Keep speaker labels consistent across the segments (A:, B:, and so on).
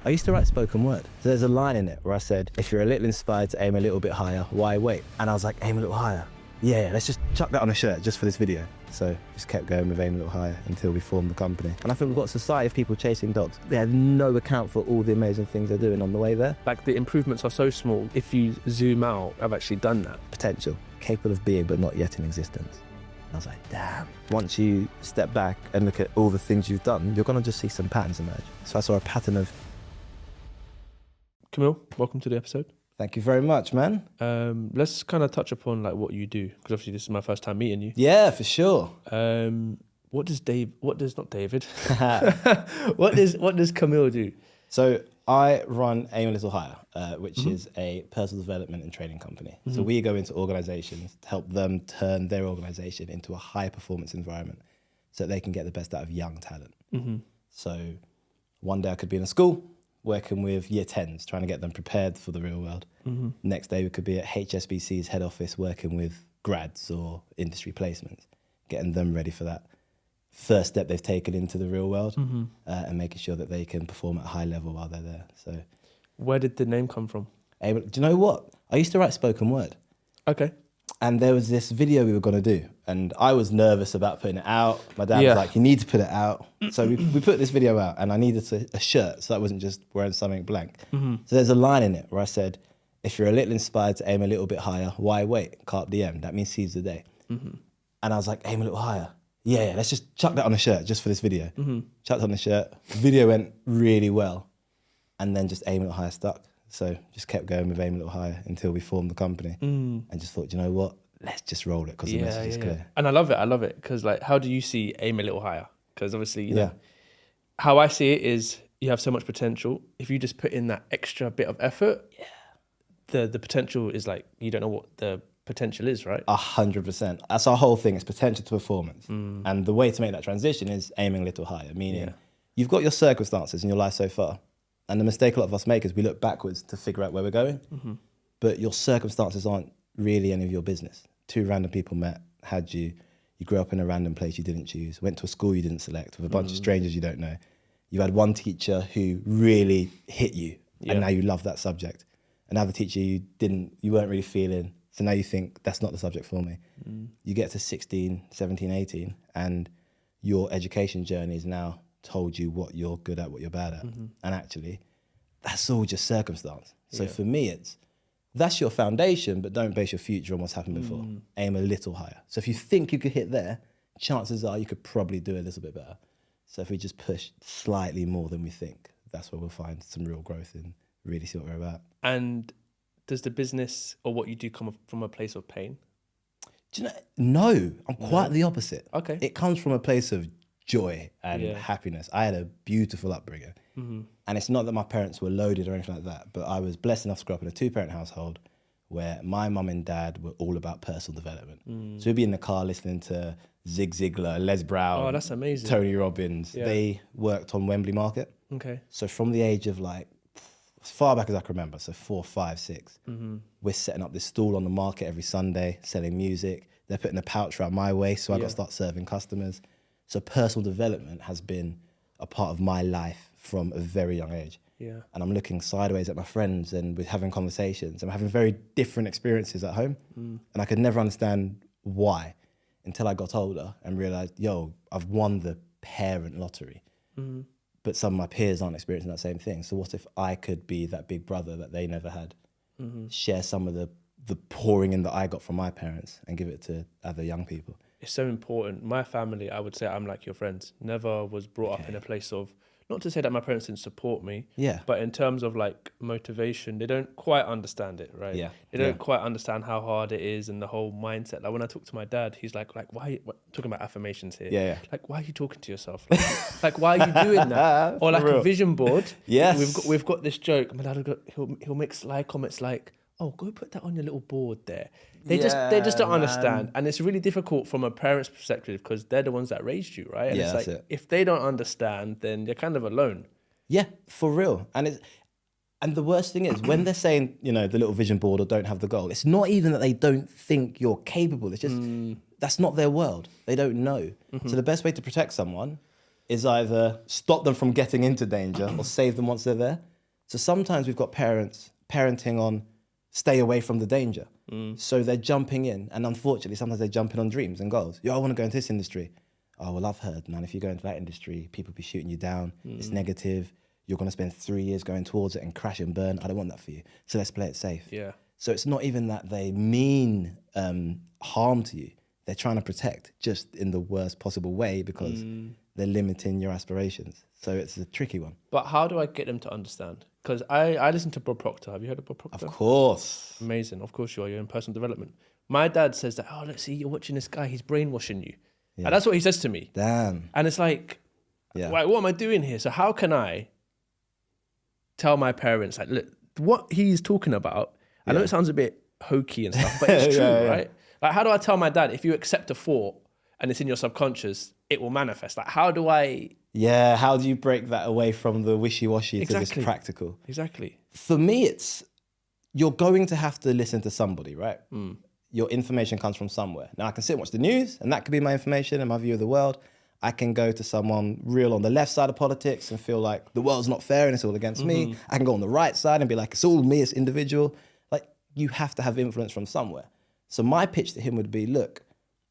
A: I used to write spoken word. So there's a line in it where I said, if you're a little inspired to aim a little bit higher, why wait? And I was like, aim a little higher. Yeah, let's just chuck that on a shirt just for this video. So just kept going with aim a little higher until we formed the company. And I think we've got a society of people chasing dogs. They have no account for all the amazing things they're doing on the way there.
B: Like the improvements are so small. If you zoom out, I've actually done that.
A: Potential, capable of being but not yet in existence. I was like, damn. Once you step back and look at all the things you've done, you're gonna just see some patterns emerge. So I saw a pattern of...
B: Camille, welcome to the episode.
A: Thank you very much, man.
B: Let's kind of touch upon like what you do, because obviously this is my first time meeting you.
A: Yeah, for sure.
B: What does Camille do?
A: So I run Aim a Little Higher, which is a personal development and training company. So we go into organizations to help them turn their organization into a high performance environment so that they can get the best out of young talent. So one day I could be in a school working with year 10s, trying to get them prepared for the real world. Next day we could be at HSBC's head office working with grads or industry placements, getting them ready for that first step they've taken into the real world and making sure that they can perform at a high level while they're there. So,
B: where did the name come from?
A: Do you know what? I used to write spoken word.
B: Okay.
A: And there was this video we were going to do, and I was nervous about putting it out. My dad was like, you need to put it out. So we put this video out, and I needed a shirt, so I wasn't just wearing something blank. So there's a line in it where I said, if you're a little inspired to aim a little bit higher, why wait? Carpe diem. That means seize the day. And I was like, aim a little higher. Yeah, let's just chuck that on a shirt just for this video. Chucked on the shirt. The video went really well, and then just aim a little higher stuck. So just kept going with aim a little higher until we formed the company, and just thought, you know what? Let's just roll it because the message is clear.
B: And I love it because like, how do you see aim a little higher? Because obviously, you know, how I see it is you have so much potential. If you just put in that extra bit of effort, the potential is like, you don't know what the potential is, right?
A: 100%. That's our whole thing. It's potential to performance. And the way to make that transition is aiming a little higher, meaning you've got your circumstances in your life so far. And the mistake a lot of us make is we look backwards to figure out where we're going. But your circumstances aren't really any of your business. Two random people met, had you grew up in a random place you didn't choose, went to a school you didn't select with a bunch of strangers you don't know. You had one teacher who really hit you and now you love that subject. Another teacher you weren't really feeling, so now you think that's not the subject for me. You get to 16, 17, 18 and your education journey has now told you what you're good at, what you're bad at. And actually, that's all just circumstance. So for me, that's your foundation, but don't base your future on what's happened before. Aim a little higher. So if you think you could hit there, chances are you could probably do a little bit better. So if we just push slightly more than we think, that's where we'll find some real growth and really see what we're about.
B: And does the business or what you do come from a place of pain?
A: Do you know? No, I'm quite the opposite.
B: Okay.
A: It comes from a place of joy and happiness. I had a beautiful upbringing. And it's not that my parents were loaded or anything like that, but I was blessed enough to grow up in a two-parent household where my mum and dad were all about personal development. So we'd be in the car listening to Zig Ziglar, Les Brown,
B: that's amazing.
A: Tony Robbins. They worked on Wembley Market.
B: Okay.
A: So from the age of like, as far back as I can remember, so 4, 5, 6, we're setting up this stall on the market every Sunday, selling music. They're putting a pouch around my waist, so I got to start serving customers. So personal development has been a part of my life from a very young age. And I'm looking sideways at my friends and we're having conversations. I'm having very different experiences at home. And I could never understand why until I got older and realized, yo, I've won the parent lottery. But some of my peers aren't experiencing that same thing. So what if I could be that big brother that they never had? Share some of the pouring in that I got from my parents and give it to other young people.
B: It's so important. My family, I would say I'm like your friends. Never was brought up in a place of, not to say that my parents didn't support me, but in terms of like motivation, they don't quite understand it, right? They don't quite understand how hard it is and the whole mindset. Like when I talk to my dad, he's like why, talking about affirmations here. Like, why are you talking to yourself? Like why are you doing that? Or like a vision board. We've got this joke. My dad he'll make sly comments like, oh, go put that on your little board there. They just don't understand. And it's really difficult from a parent's perspective because they're the ones that raised you, right? And it's like, if they don't understand, then they're kind of alone. Yeah,
A: for real. And the worst thing is when they're saying, you know, the little vision board or don't have the goal, it's not even that they don't think you're capable. It's just, that's not their world. They don't know. So the best way to protect someone is either stop them from getting into danger or save them once they're there. So sometimes we've got parents parenting on stay away from the danger. So they're jumping in, and unfortunately, sometimes they jump in on dreams and goals. I want to go into this industry. Oh, well, I've heard, man, if you go into that industry, people be shooting you down. It's negative. You're going to spend 3 years going towards it and crash and burn. I don't want that for you. So let's play it safe.
B: Yeah.
A: So it's not even that they mean harm to you. They're trying to protect just in the worst possible way because they're limiting your aspirations. So it's a tricky one.
B: But how do I get them to understand? Because I listen to Bob Proctor. Have you heard of Bob Proctor?
A: Of course.
B: Amazing. Of course you are. You're in personal development. My dad says that, let's see, you're watching this guy. He's brainwashing you. Yeah. And that's what he says to me.
A: Damn.
B: And it's like, what am I doing here? So how can I tell my parents, like, look, what he's talking about, I know it sounds a bit hokey and stuff, but it's true, right? Like, how do I tell my dad, if you accept a thought and it's in your subconscious, it will manifest? Like, how do I...
A: Yeah, how do you break that away from the wishy-washy to this practical?
B: Exactly.
A: For me, it's, you're going to have to listen to somebody, right? Your information comes from somewhere. Now, I can sit and watch the news, and that could be my information and my view of the world. I can go to someone real on the left side of politics and feel like the world's not fair and it's all against me. I can go on the right side and be like, it's all me, it's individual. Like, you have to have influence from somewhere. So my pitch to him would be, look,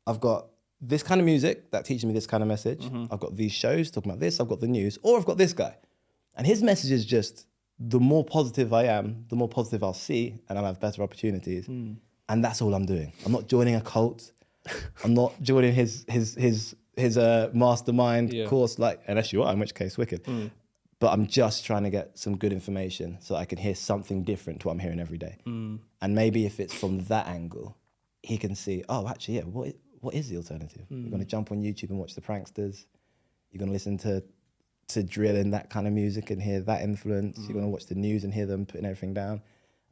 A: I've got this kind of music that teaches me this kind of message. I've got these shows talking about this. I've got the news, or I've got this guy. And his message is just, the more positive I am, the more positive I'll see, and I'll have better opportunities. And that's all I'm doing. I'm not joining a cult. I'm not joining his mastermind course, like, unless you are, in which case, wicked. But I'm just trying to get some good information so I can hear something different to what I'm hearing every day. And maybe if it's from that angle, he can see, oh, actually, what is the alternative? You're going to jump on YouTube and watch the pranksters. You're going to listen to drill and that kind of music and hear that influence. You're going to watch the news and hear them putting everything down.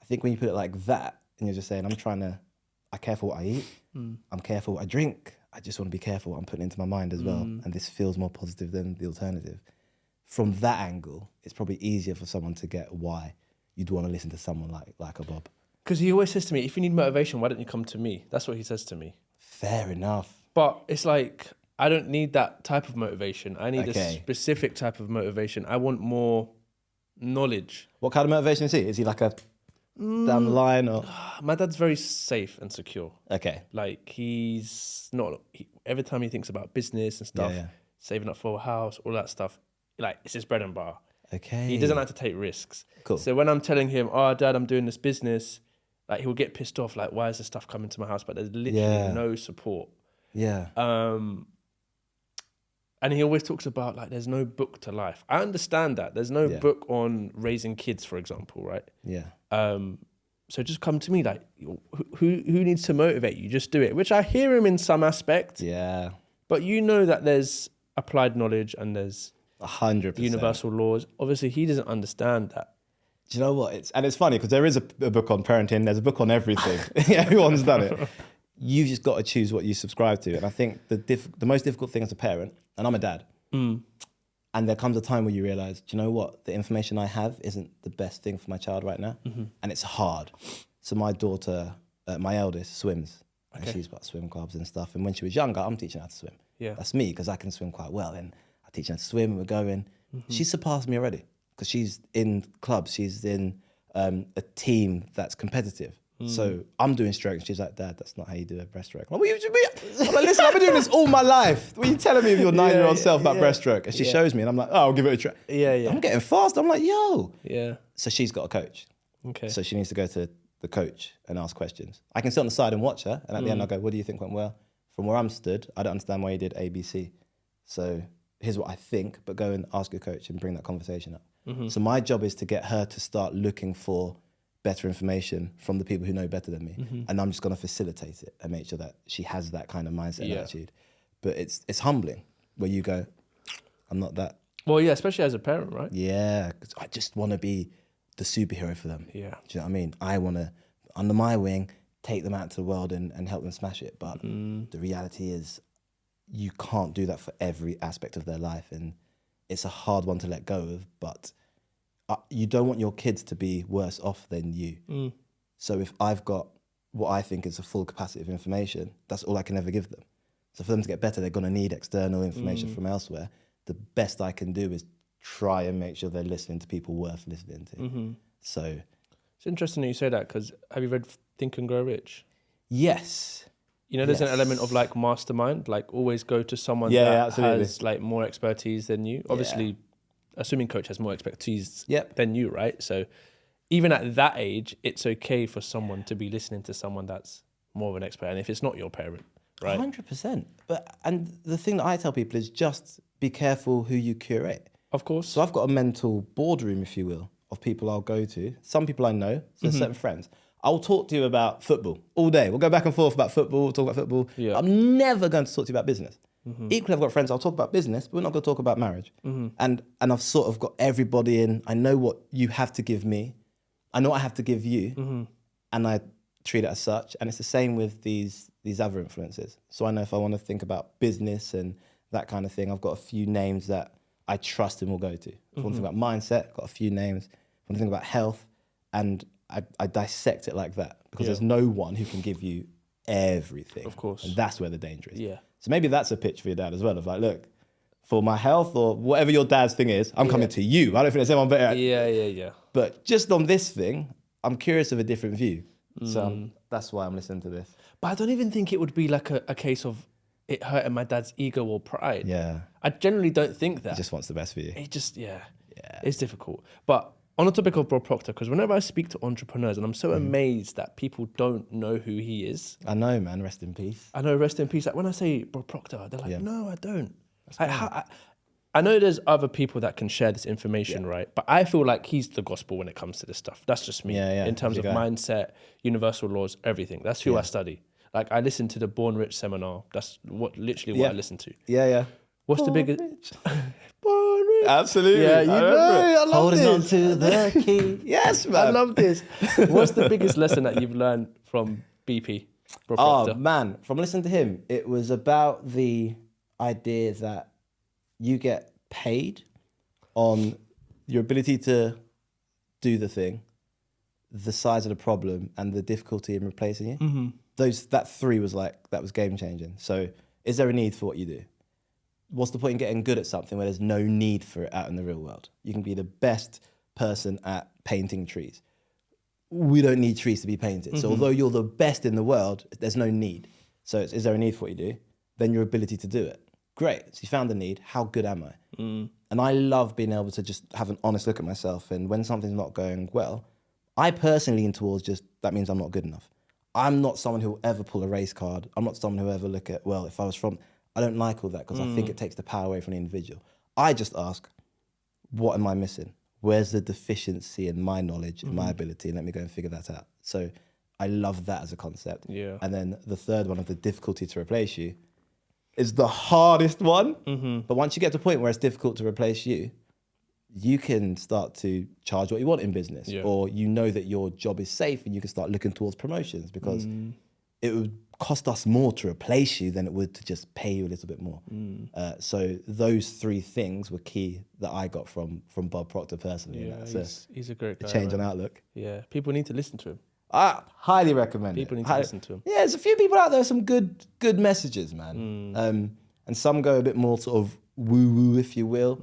A: I think when you put it like that, and you're just saying, I care for what I eat. I'm careful what I drink. I just want to be careful what I'm putting into my mind as well. And this feels more positive than the alternative. From that angle, it's probably easier for someone to get why you'd want to listen to someone like a Bob.
B: Because he always says to me, if you need motivation, why don't you come to me? That's what he says to me.
A: Fair enough.
B: But it's like, I don't need that type of motivation. I need a specific type of motivation. I want more knowledge.
A: What kind of motivation is he? Is he like a down the line, or?
B: My dad's very safe and secure.
A: Okay.
B: Like, he's not, every time he thinks about business and stuff, saving up for a house, all that stuff, like, it's his bread and butter.
A: Okay.
B: He doesn't like to take risks.
A: Cool.
B: So when I'm telling him, oh, Dad, I'm doing this business, like, he'll get pissed off, like, why is this stuff coming to my house? But there's literally no support.
A: Yeah.
B: And he always talks about, like, there's no book to life. I understand that. There's no book on raising kids, for example, right?
A: Yeah.
B: So just come to me, like, who needs to motivate you? Just do it, which I hear him in some aspect.
A: Yeah.
B: But you know that there's applied knowledge and there's
A: 100%
B: universal laws. Obviously, he doesn't understand that.
A: Do you know what? It's funny because there is a book on parenting. There's a book on everything. Everyone's done it. You've just got to choose what you subscribe to. And I think the most difficult thing as a parent, and I'm a dad, and there comes a time where you realize, do you know what? The information I have isn't the best thing for my child right now. And it's hard. So my daughter, my eldest, swims. And she's got swim clubs and stuff. And when she was younger, I'm teaching her how to swim. Yeah. That's me, because I can swim quite well. And I teach her how to swim and we're going. She's surpassed me already because she's in clubs. She's in a team that's competitive. So I'm doing stroke and she's like, Dad, that's not how you do a breaststroke. I'm like, listen, I've been doing this all my life. What are you telling me of your 9-year-old self about breaststroke? And she shows me and I'm like, oh, I'll give it a try. I'm getting fast. I'm like, yo. So she's got a coach. Okay. So she needs to go to the coach and ask questions. I can sit on the side and watch her. And at the end I'll go, what do you think went well? From where I'm stood, I don't understand why you did A, B, C. So here's what I think, but go and ask your coach and bring that conversation up. So my job is to get her to start looking for better information from the people who know better than me. And I'm just going to facilitate it and make sure that she has that kind of mindset and attitude. But it's humbling where you go, I'm not that.
B: Well, yeah, especially as a parent, right?
A: Yeah, because I just want to be the superhero for them.
B: Yeah.
A: Do you know what I mean? I want to, under my wing, take them out to the world and help them smash it. But the reality is you can't do that for every aspect of their life. And it's a hard one to let go of, but you don't want your kids to be worse off than you. So if I've got what I think is a full capacity of information, that's all I can ever give them. So for them to get better, they're going to need external information from elsewhere. The best I can do is try and make sure they're listening to people worth listening to.
B: Mm-hmm.
A: So
B: it's interesting that you say that, because have you read Think and Grow Rich?
A: Yes.
B: You know, there's an element of like mastermind, like always go to someone that has like more expertise than you. Obviously, assuming coach has more expertise than you, right? So even at that age, it's okay for someone to be listening to someone that's more of an expert. And if it's not your parent, right?
A: 100%. And the thing that I tell people is just be careful who you curate.
B: Of course.
A: So I've got a mental boardroom, if you will, of people I'll go to. Some people I know, so certain friends. I'll talk to you about football all day. We'll go back and forth about football, talk about football. Yeah. I'm never going to talk to you about business. Equally, I've got friends, I'll talk about business, but we're not going to talk about marriage. And I've sort of got everybody in. I know what you have to give me. I know what I have to give you. And I treat it as such. And it's the same with these other influences. So I know if I want to think about business and that kind of thing, I've got a few names that I trust and will go to. If I want to think about mindset, I've got a few names. If I want to think about health, and I dissect it like that, because there's no one who can give you everything.
B: Of course.
A: And that's where the danger is.
B: Yeah.
A: So maybe that's a pitch for your dad as well, of like, look, for my health or whatever your dad's thing is, I'm coming to you. I don't think there's anyone better.
B: Yeah.
A: But just on this thing, I'm curious of a different view. So that's why I'm listening to this.
B: But I don't even think it would be like a case of it hurting my dad's ego or pride.
A: Yeah.
B: I generally don't think that.
A: He just wants the best for you.
B: It just, it's difficult. But on the topic of Bob Proctor, because whenever I speak to entrepreneurs, and I'm so amazed that people don't know who he is.
A: I know, man. Rest in peace.
B: I know, rest in peace. Like when I say Bob Proctor, they're like, no, I don't. I know there's other people that can share this information, right? But I feel like he's the gospel when it comes to this stuff. That's just me. In terms of mindset, universal laws, everything. That's who I study. Like I listen to the Born Rich seminar. That's literally what I listen to.
A: Yeah.
B: What's the biggest?
A: Born Rich. Absolutely.
B: Yeah, I love
A: holding
B: this.
A: on to the key. Yes, man.
B: I love this. What's the biggest lesson that you've learned from BP?
A: Oh man, from listening to him, it was about the idea that you get paid on your ability to do the thing, the size of the problem, and the difficulty in replacing you. That three was that was game changing. So is there a need for what you do? What's the point in getting good at something where there's no need for it out in the real world? You can be the best person at painting trees. We don't need trees to be painted. So although you're the best in the world, there's no need. So is there a need for what you do? Then your ability to do it. Great. So you found the need. How good am I? And I love being able to just have an honest look at myself. And when something's not going well, I personally lean towards that means I'm not good enough. I'm not someone who will ever pull a race card. I'm not someone who will ever look at, well, if I was from... I don't like all that because I think it takes the power away from the individual. I just ask, what am I missing? Where's the deficiency in my knowledge, in my ability? And let me go and figure that out. So I love that as a concept.
B: Yeah.
A: And then the third one of the difficulty to replace you is the hardest one. But once you get to a point where it's difficult to replace you, you can start to charge what you want in business, or you know that your job is safe and you can start looking towards promotions, because it would cost us more to replace you than it would to just pay you a little bit more. So those three things were key that I got from Bob Proctor personally.
B: Yeah, he's a great guy.
A: A change on outlook.
B: Yeah, people need to listen to him.
A: I highly recommend
B: people need to listen to him.
A: Yeah, there's a few people out there, some good messages, man. And some go a bit more sort of woo-woo, if you will.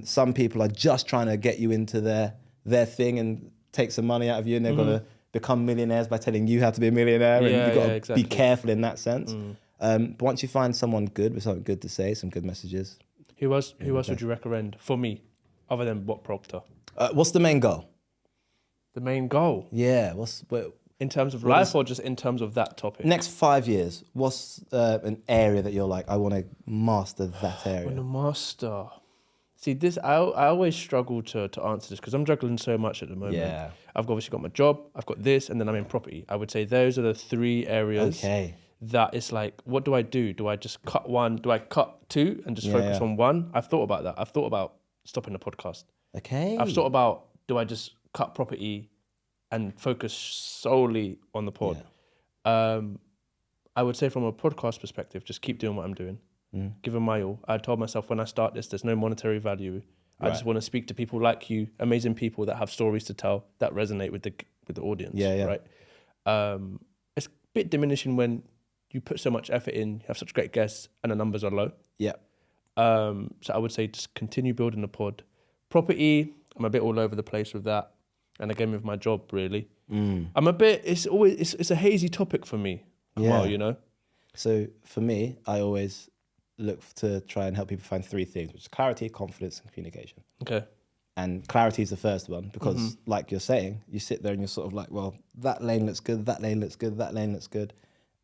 A: Some people are just trying to get you into their thing and take some money out of you, and they're going to become millionaires by telling you how to be a millionaire, and you've got to be careful in that sense. But once you find someone good with something good to say, some good messages.
B: Who else would you recommend for me, other than Bob Proctor?
A: What's the main goal?
B: The main goal?
A: Yeah.
B: In terms of life, or just in terms of that topic?
A: Next 5 years, what's an area that you're like, I want to master that area?
B: I want to master. See, this I always struggle to answer this because I'm juggling so much at the moment.
A: Yeah.
B: I've obviously got my job, I've got this, and then I'm in property. I would say those are the three areas that it's like, what do I do? Do I just cut one? Do I cut two and just focus on one? I've thought about that. I've thought about stopping the podcast.
A: Okay.
B: I've thought about, do I just cut property and focus solely on the pod? Yeah. I would say from a podcast perspective, just keep doing what I'm doing. Give them my all. I told myself when I start this, there's no monetary value. I just want to speak to people like you, amazing people that have stories to tell that resonate with the audience. Right. It's a bit diminishing when you put so much effort in, you have such great guests, and the numbers are low. Yeah. So I would say just continue building the pod. Property, I'm a bit all over the place with that. And again, with my job, really. I'm a bit, it's a hazy topic for me, Kamal, you know?
A: So for me, I always look to try and help people find three things, which is clarity, confidence, and communication.
B: Okay.
A: And clarity is the first one because, like you're saying, you sit there and you're sort of like, well, that lane looks good, that lane looks good, that lane looks good.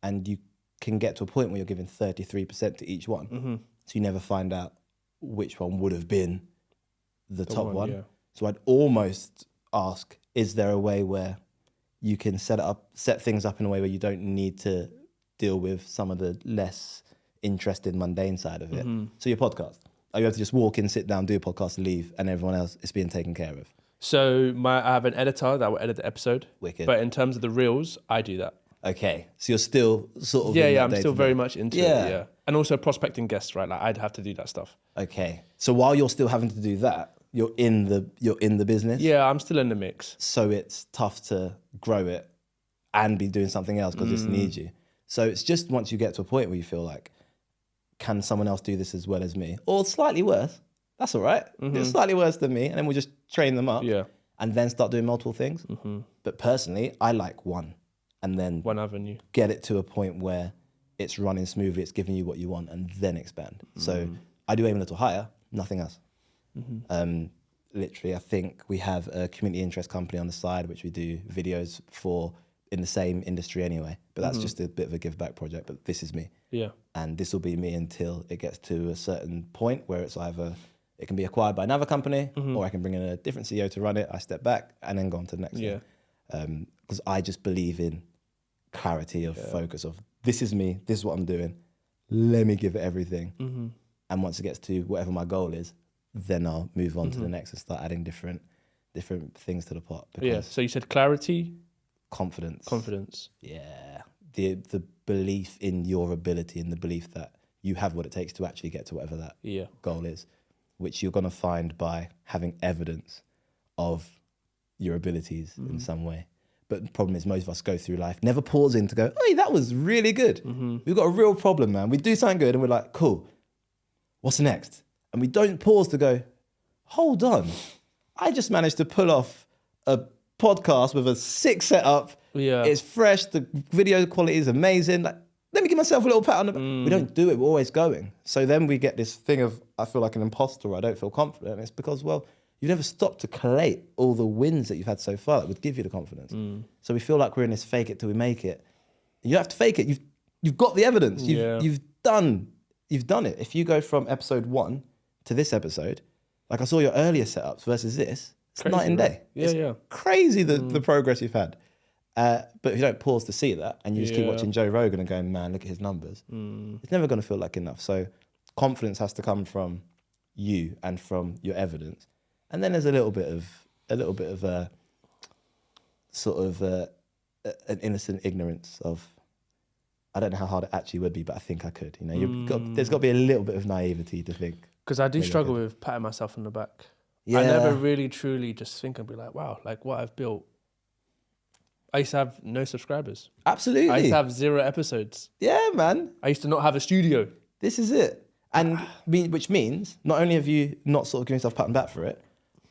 A: And you can get to a point where you're giving 33% to each one. So you never find out which one would have been the top one. Yeah. So I'd almost ask, is there a way where you can set things up in a way where you don't need to deal with some of the less interested, mundane side of it? So your podcast. Are you able to just walk in, sit down, do a podcast, leave, and everyone else is being taken care of?
B: So I have an editor that will edit the episode.
A: Wicked.
B: But in terms of the reels, I do that.
A: Okay. So you're still sort of
B: I'm still very much into it. Yeah. And also prospecting guests, right? Like I'd have to do that stuff.
A: Okay. So while you're still having to do that, you're in the business.
B: Yeah, I'm still in the mix.
A: So it's tough to grow it and be doing something else because this needs you. So it's just once you get to a point where you feel like, can someone else do this as well as me? Or slightly worse. That's all right. It's slightly worse than me. And then we'll just train them up.
B: Yeah.
A: And then start doing multiple things. But personally, I like one. And then
B: one avenue. Get
A: it to a point where it's running smoothly, it's giving you what you want, and then expand. So I do aim a little higher, nothing else. Literally, I think we have a community interest company on the side, which we do videos for in the same industry anyway. But that's just a bit of a give back project. But this is me.
B: Yeah.
A: And this will be me until it gets to a certain point where it's either it can be acquired by another company or I can bring in a different CEO to run it. I step back and then go on to the next thing. Because I just believe in clarity of focus of this is me, this is what I'm doing. Let me give it everything. And once it gets to whatever my goal is, then I'll move on to the next and start adding different things to the pot.
B: So you said clarity,
A: confidence. Yeah. The belief in your ability and the belief that you have what it takes to actually get to whatever that goal is, which you're going to find by having evidence of your abilities in some way. But the problem is most of us go through life never pausing to go, hey, that was really good. We've got a real problem, man. We do something good and we're like, cool, what's next? And we don't pause to go, hold on. I just managed to pull off a podcast with a sick setup.
B: Yeah.
A: It's fresh. The video quality is amazing. Like, let me give myself a little pat on the back. We don't do it. We're always going. So then we get this thing of, I feel like an imposter. I don't feel confident. And it's because, well, you've never stopped to collate all the wins that you've had so far that would give you the confidence. So we feel like we're in this fake it till we make it. You don't have to fake it. You've got the evidence. You've done it. If you go from episode 1 to this episode, like I saw your earlier setups versus this, it's crazy, night and day.
B: Right?
A: It's crazy the progress you've had. But if you don't pause to see that and you just keep watching Joe Rogan and going, man, look at his numbers, it's never going to feel like enough. So confidence has to come from you and from your evidence. And then there's a little bit of a sort of an innocent ignorance of, I don't know how hard it actually would be, but I think I could. You know, there's got to be a little bit of naivety to think.
B: Because I do struggle with patting myself on the back. Yeah. I never really truly just think and be like, wow, like what I've built. I used to have no subscribers.
A: Absolutely.
B: I used to have 0 episodes.
A: Yeah, man.
B: I used to not have a studio.
A: This is it. And which means not only have you not sort of given yourself a pat on the back for it,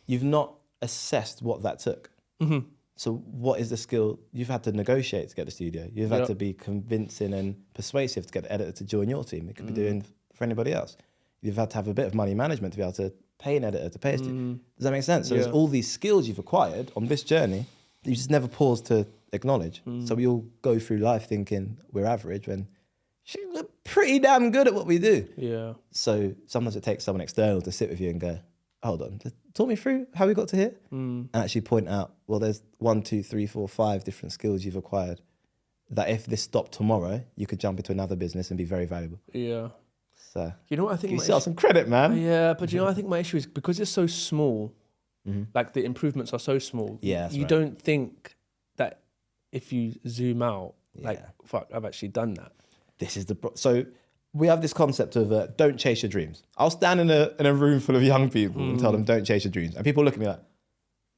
A: you've not assessed what that took. So what is the skill? You've had to negotiate to get the studio. You've had to be convincing and persuasive to get the editor to join your team. It could be doing for anybody else. You've had to have a bit of money management to be able to pay an editor to pay a studio. Does that make sense? So there's all these skills you've acquired on this journey that you just never pause to acknowledge. So we all go through life thinking we're average when we're pretty damn good at what we do.
B: Yeah.
A: So sometimes it takes someone external to sit with you and go, hold on, just talk me through how we got to here, and actually point out, well, there's 1, 2, 3, 4, 5 different skills you've acquired that if this stopped tomorrow, you could jump into another business and be very valuable.
B: Yeah.
A: So
B: you know what I think?
A: You yourself some credit, man.
B: Yeah, but you know, I think my issue is because it's so small. Like the improvements are so small.
A: Yeah,
B: you don't think that if you zoom out, like, fuck, I've actually done that.
A: This is so we have this concept of don't chase your dreams. I'll stand in a room full of young people and tell them don't chase your dreams, and people look at me like,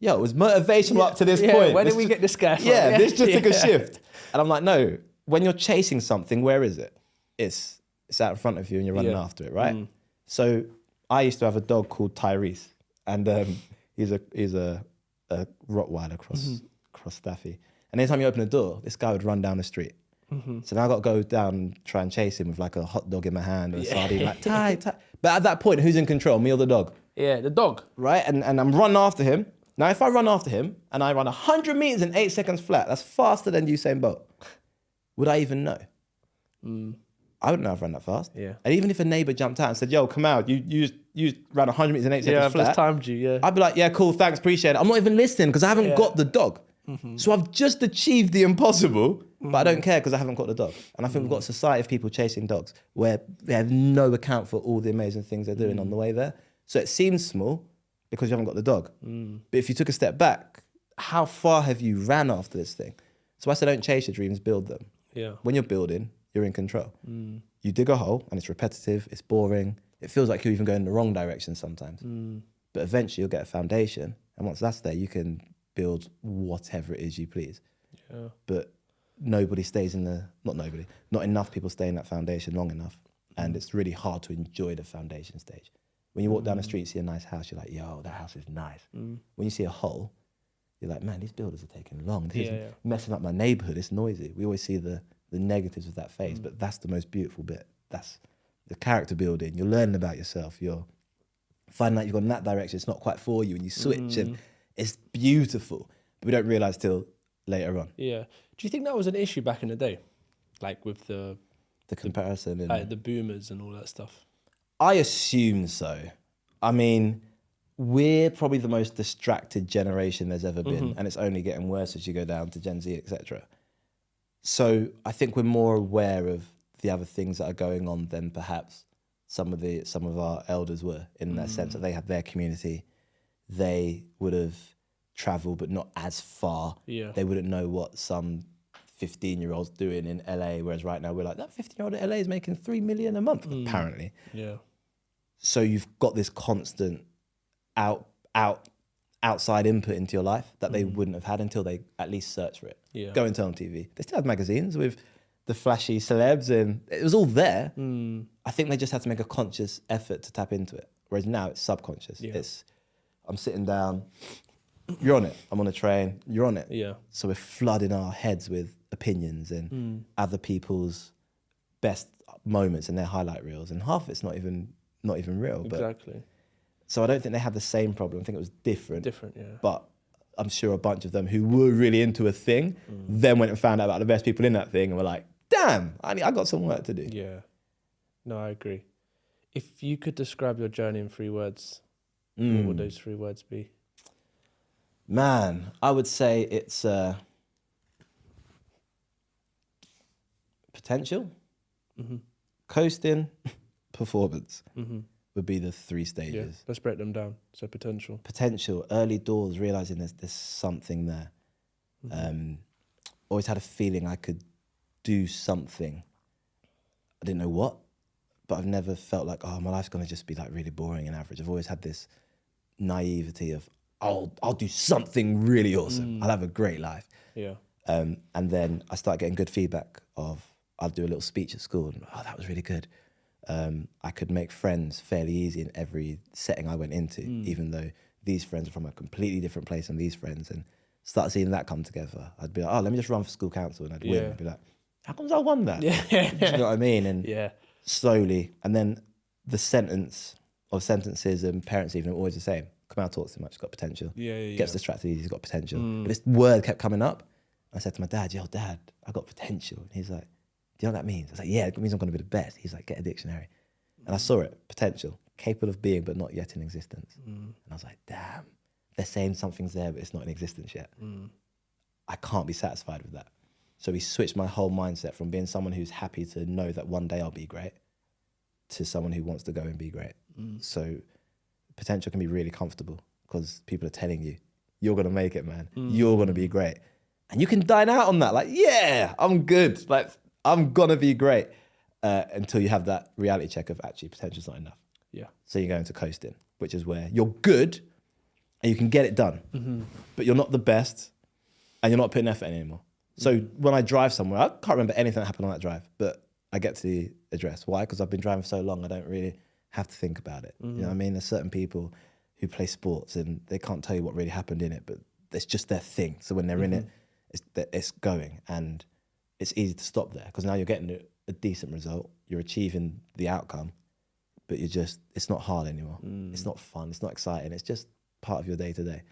A: yo, it was motivational up to this point.
B: When did we get this guy from?
A: Yeah, this just took a shift. And I'm like, no, when you're chasing something, where is it? It's out in front of you and you're running after it, right? So I used to have a dog called Tyrese, and he's a Rottweiler cross Staffy. And anytime you open a door, this guy would run down the street. So now I got to go down and try and chase him with like a hot dog in my hand or a sardine, like tie. But at that point, who's in control, me or the dog?
B: Yeah, the dog.
A: Right? And I'm running after him. Now, if I run after him and I run 100 meters in 8 seconds flat, that's faster than Usain Bolt. Would I even know? I wouldn't know I've run that fast.
B: Yeah.
A: And even if a neighbor jumped out and said, yo, Kamal, you ran 100 meters in 8 seconds flat.
B: Yeah, I've just timed you, yeah.
A: I'd be like, yeah, cool, thanks, appreciate it. I'm not even listening because I haven't got the dog. So I've just achieved the impossible, but I don't care because I haven't got the dog. And I think we've got a society of people chasing dogs where they have no account for all the amazing things they're doing on the way there. So it seems small because you haven't got the dog. But if you took a step back, how far have you ran after this thing? So I say don't chase your dreams, build them.
B: Yeah.
A: When you're building, you're in control. You dig a hole and it's repetitive, it's boring. It feels like you're even going in the wrong direction sometimes. But eventually you'll get a foundation. And once that's there, you can build whatever it is you please. Yeah. But nobody stays in not enough people stay in that foundation long enough. And it's really hard to enjoy the foundation stage. When you walk down the street, see a nice house, you're like, yo, that house is nice. When you see a hole, you're like, man, these builders are taking long. This is messing up my neighborhood, it's noisy. We always see the negatives of that phase, but that's the most beautiful bit. That's the character building. You're learning about yourself. You're finding out you've gone in that direction. It's not quite for you, and you switch, and it's beautiful. But we don't realize till later on.
B: Yeah. Do you think that was an issue back in the day, like with the
A: comparison and
B: like the boomers and all that stuff?
A: I assume so. I mean, we're probably the most distracted generation there's ever been, and it's only getting worse as you go down to Gen Z, etc. So I think we're more aware of the other things that are going on than perhaps some of our elders were, in the sense that they had their community. They would have traveled, but not as far. Yeah. They wouldn't know what some 15-year-old's doing in LA, whereas right now we're like, that 15-year-old in LA is making $3 million a month, apparently. Yeah. So you've got this constant outside input into your life that they wouldn't have had until they at least search for it. Yeah. Go and turn on TV. They still had magazines with the flashy celebs, and it was all there. I think they just had to make a conscious effort to tap into it. Whereas now it's subconscious. Yeah. I'm sitting down, you're on it. I'm on a train, you're on it. Yeah. So we're flooding our heads with opinions and other people's best moments and their highlight reels, and half of it's not even real.
B: Exactly.
A: But, so I don't think they had the same problem. I think it was different.
B: Different, yeah.
A: But I'm sure a bunch of them who were really into a thing then went and found out about the best people in that thing and were like, damn, I got some work to do.
B: Yeah. No, I agree. If you could describe your journey in 3 words, what would those 3 words be?
A: Man, I would say it's potential, coasting, performance would be the 3 stages.
B: Yeah, let's break them down. So potential,
A: early doors, realizing there's something there. Always had a feeling I could do something. I didn't know what, but I've never felt like, oh, my life's gonna just be like really boring and average. I've always had this naivety of, I'll do something really awesome. I'll have a great life. Yeah. And then I started getting good feedback of, I'll do a little speech at school and, oh, that was really good. I could make friends fairly easy in every setting I went into, even though these friends are from a completely different place than these friends, and start seeing that come together. I'd be like, oh, let me just run for school council, and I'd win. I'd be like, how comes I won that? Yeah. Do you know what I mean? And slowly, and then the sentence of sentences and parents even are always the same. Kamal talks too much, he's got potential. Gets distracted, he's got potential. But this word kept coming up. I said to my dad, yo, Dad, I got potential. And he's like, do you know what that means? I was like, yeah, it means I'm going to be the best. He's like, get a dictionary. And I saw it, potential, capable of being, but not yet in existence. And I was like, damn, they're saying something's there, but it's not in existence yet. I can't be satisfied with that. So we switched my whole mindset from being someone who's happy to know that one day I'll be great to someone who wants to go and be great. So potential can be really comfortable because people are telling you, you're going to make it, man. You're going to be great. And you can dine out on that. Like, yeah, I'm good. Like, I'm going to be great. Until you have that reality check of actually potential's not enough. Yeah. So you go into coasting, which is where you're good and you can get it done, but you're not the best and you're not putting effort in anymore. So when I drive somewhere, I can't remember anything that happened on that drive, but I get to the address. Why? Because I've been driving for so long, I don't really have to think about it. You know what I mean? There's certain people who play sports and they can't tell you what really happened in it, but it's just their thing. So when they're in it, it's going, and it's easy to stop there because now you're getting a decent result. You're achieving the outcome, but it's not hard anymore. It's not fun. It's not exciting. It's just part of your day to day.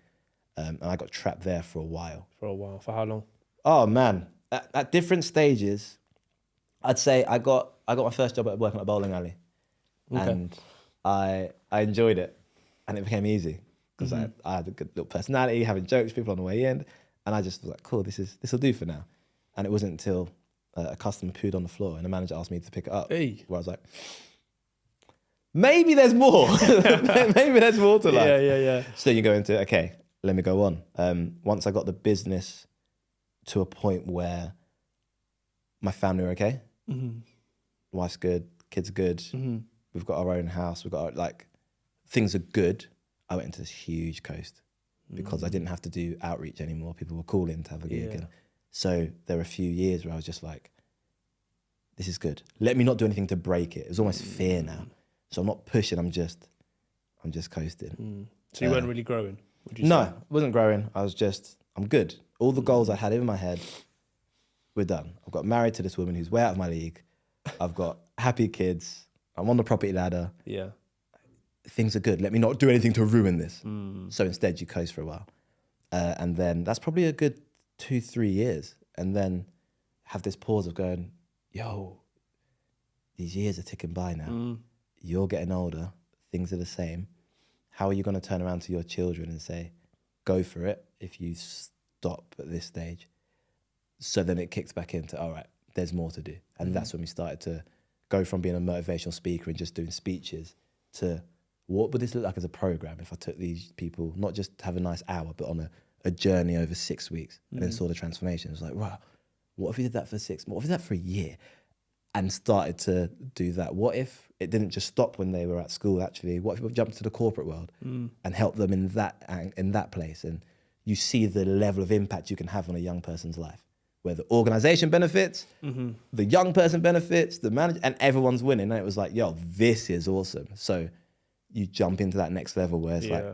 A: And I got trapped there for a while.
B: For how long?
A: Oh man, at different stages, I'd say I got my first job at working at a bowling alley, and I enjoyed it, and it became easy because I had a good little personality, having jokes with people on the way in, and I just was like, cool, this will do for now. And it wasn't until a customer pooed on the floor and the manager asked me to pick it up, where I was like, maybe there's more. Maybe there's more to life.
B: Yeah.
A: So you go into, okay, let me go on. Once I got the business to a point where my family are okay, wife's good, kids are good, we've got our own house, things are good. I went into this huge coast because I didn't have to do outreach anymore. People were calling to have a gig. And so there were a few years where I was just like, this is good. Let me not do anything to break it. It was almost fear now. So I'm not pushing, I'm just coasting.
B: So you weren't really growing, would you say?
A: No, I wasn't growing. I'm good. All the goals I had in my head were done. I've got married to this woman who's way out of my league. I've got happy kids. I'm on the property ladder.
B: Yeah.
A: Things are good. Let me not do anything to ruin this. So instead you coast for a while. And then that's probably a good 2-3 years. And then have this pause of going, yo, these years are ticking by now. You're getting older. Things are the same. How are you going to turn around to your children and say, go for it if you stop at this stage? So then it kicks back into, all right, there's more to do. And that's when we started to go from being a motivational speaker and just doing speeches to what would this look like as a program if I took these people, not just to have a nice hour, but on a journey over 6 weeks and then saw the transformation. It was like, wow, what if we did that for 6 months? What if we did that for a year? And started to do that. What if it didn't just stop when they were at school, actually? What if we jumped to the corporate world and helped them in that place? And you see the level of impact you can have on a young person's life, where the organization benefits, the young person benefits, the manager, and everyone's winning. And it was like, yo, this is awesome. So you jump into that next level where it's like,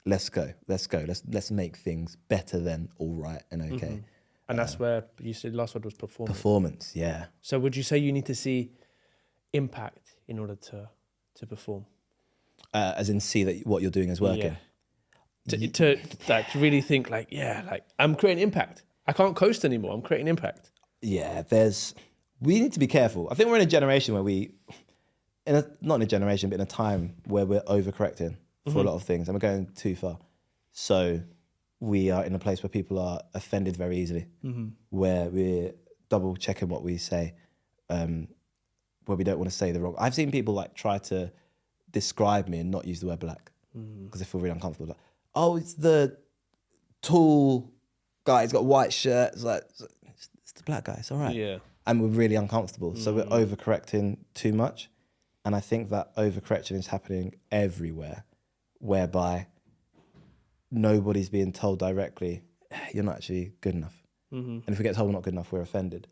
A: let's go. Let's make things better than all right and okay.
B: And that's where you said last word was performance.
A: Performance, yeah.
B: So would you say you need to see impact in order to perform?
A: As in see that what you're doing is working.
B: To like really think like, I'm creating impact. I can't coast anymore. I'm creating impact.
A: Yeah, we need to be careful. I think we're in a generation where not in a generation, but in a time where we're overcorrecting for a lot of things and we're going too far. So we are in a place where people are offended very easily, where we're double checking what we say, where we don't want to say the wrong. I've seen people like try to describe me and not use the word black because they feel really uncomfortable. Like, oh, it's the tall guy, he's got a white shirt. It's like, it's the black guy, it's all right.
B: Yeah.
A: And we're really uncomfortable. So we're overcorrecting too much. And I think that overcorrection is happening everywhere, whereby nobody's being told directly, you're not actually good enough. And if we get told we're not good enough, we're offended.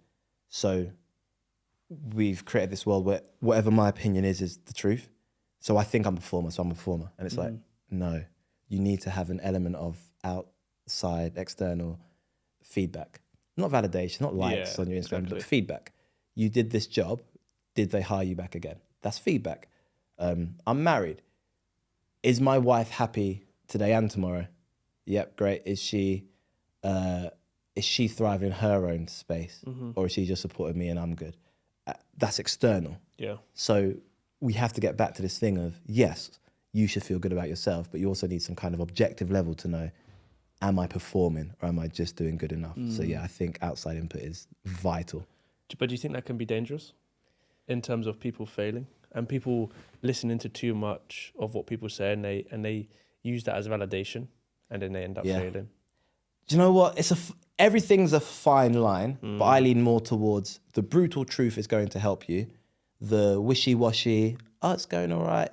A: So we've created this world where whatever my opinion is the truth. So I think I'm a performer, so I'm a performer. And it's like, no, you need to have an element of outside, external feedback. Not validation, not likes on your Instagram, but feedback. You did this job, did they hire you back again? That's feedback. I'm married. Is my wife happy today and tomorrow? Yep, great. Is she thriving in her own space? Or is she just supporting me and I'm good? That's external.
B: Yeah.
A: So we have to get back to this thing of, yes, you should feel good about yourself, but you also need some kind of objective level to know, am I performing or am I just doing good enough? So yeah, I think outside input is vital.
B: But do you think that can be dangerous in terms of people failing and people listening to too much of what people say and they use that as validation and then they end up failing?
A: Do you know what? Everything's a fine line, but I lean more towards the brutal truth is going to help you. The wishy-washy, it's going all right,